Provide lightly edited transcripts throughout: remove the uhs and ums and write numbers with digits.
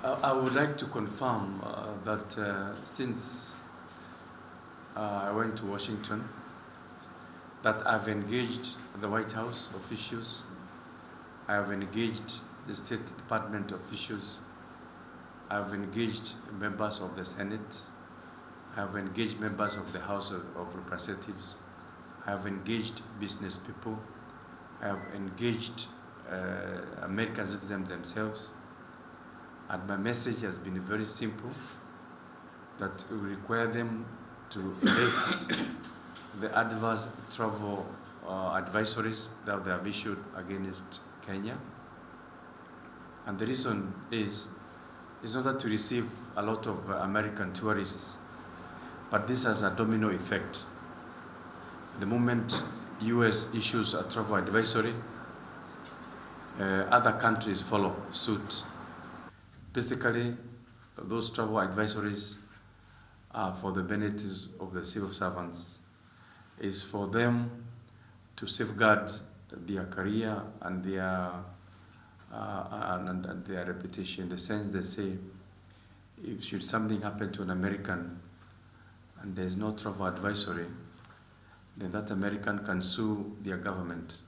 I would like to confirm that since I went to Washington, that I've engaged the White House officials, I have engaged the State Department officials, I have engaged members of the Senate, I have engaged members of the House of Representatives, I have engaged business people, I have engaged American citizens themselves, and my message has been very simple, that we require them to lift the adverse travel advisories that they have issued against Kenya. And the reason is not that we receive a lot of American tourists, but this has a domino effect. The moment US issues a travel advisory, other countries follow suit. Basically, those travel advisories are for the benefits of the civil servants, is for them to safeguard their career and their reputation. In the sense they say, if should something happen to an American and there is no travel advisory, then that American can sue their government.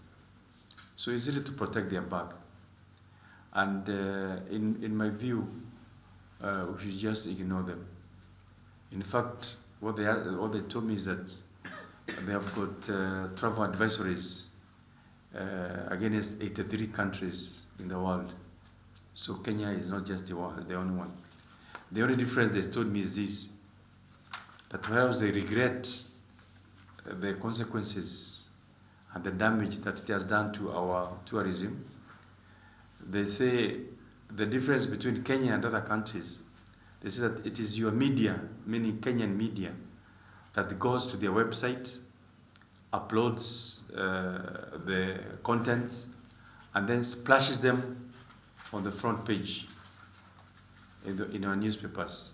So it's easy to protect their back. And in my view, we should just ignore them. In fact, what they told me is that they have got travel advisories against 83 countries in the world. So Kenya is not just the only one. The only difference they told me is this, that perhaps they regret the consequences and the damage that it has done to our tourism. They say the difference between Kenya and other countries, they say that it is your media, meaning Kenyan media, that goes to their website, uploads the contents, and then splashes them on the front page in our newspapers.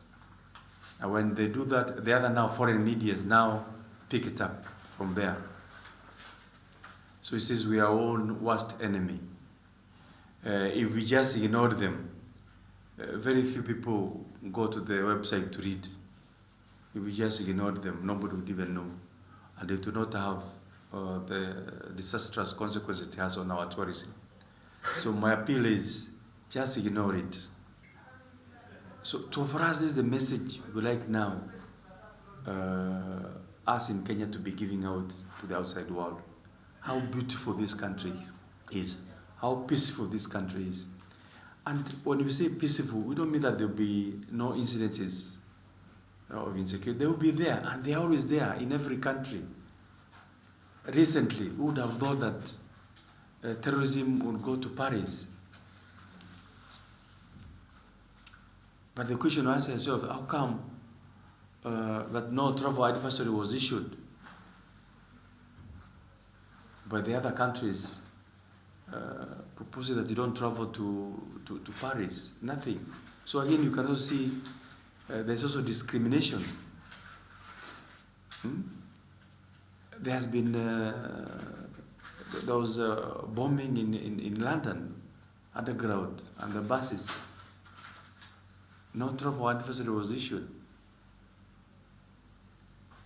And when they do that, the other now foreign media now pick it up from there. So he says we are our own worst enemy. If we just ignore them, very few people go to the website to read. If we just ignore them, nobody would even know. And they do not have the disastrous consequences it has on our tourism. So my appeal is, just ignore it. So for us, this is the message we like now, us in Kenya to be giving out to the outside world. How beautiful this country is. How peaceful this country is. And when we say peaceful, we don't mean that there will be no incidences of insecurity. They will be there, and they are always there in every country. Recently, who would have thought that terrorism would go to Paris? But the question to ask yourself, how come that no travel advisory was issued by the other countries proposing that you don't travel to Paris? Nothing. So again, you can also see there's also discrimination. There has been there was bombing in London, underground, and the buses. No travel advisory was issued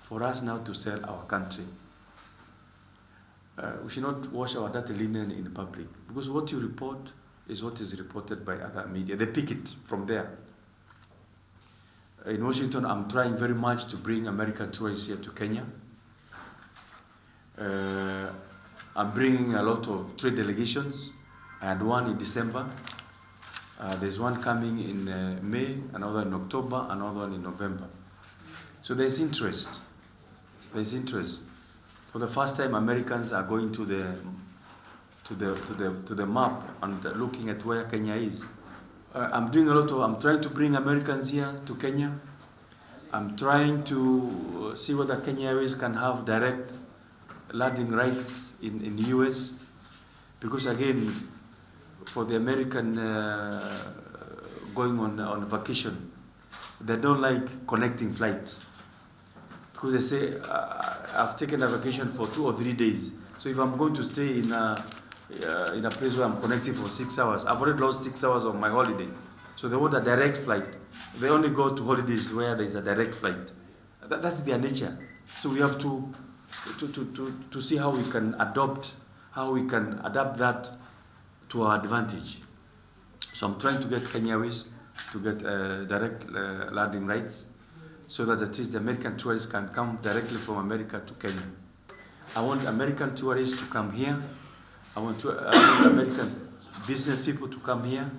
for us now to sell our country. We should not wash our dirty linen in public, because what you report is what is reported by other media. They pick it from there. In Washington, I'm trying very much to bring American tourists here to Kenya. I'm bringing a lot of trade delegations. I had one in December. There's one coming in May, another in October, another one in November. So there's interest. There's interest. For the first time, Americans are going to the map and looking at where Kenya is. I'm trying to bring Americans here to Kenya. I'm trying to see whether Kenya Airways can have direct landing rights in the US. Because again, for the American going on vacation, they don't like connecting flight. Because they say, I've taken a vacation for 2 or 3 days. So if I'm going to stay in a place where I'm connecting for 6 hours, I've already lost 6 hours of my holiday. So they want a direct flight. They only go to holidays where there is a direct flight. That's their nature. So we have to see how we can adapt that to our advantage. So I'm trying to get Kenya Airways to get direct landing rights, so that at least the American tourists can come directly from America to Kenya. I want American tourists to come here. I want American business people to come here.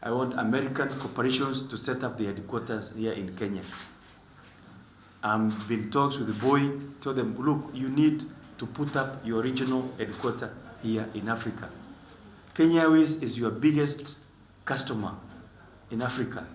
I want American corporations to set up their headquarters here in Kenya. I've been talks with the boy, told them, look, you need to put up your regional headquarters here in Africa. Kenya Airways is your biggest customer in Africa.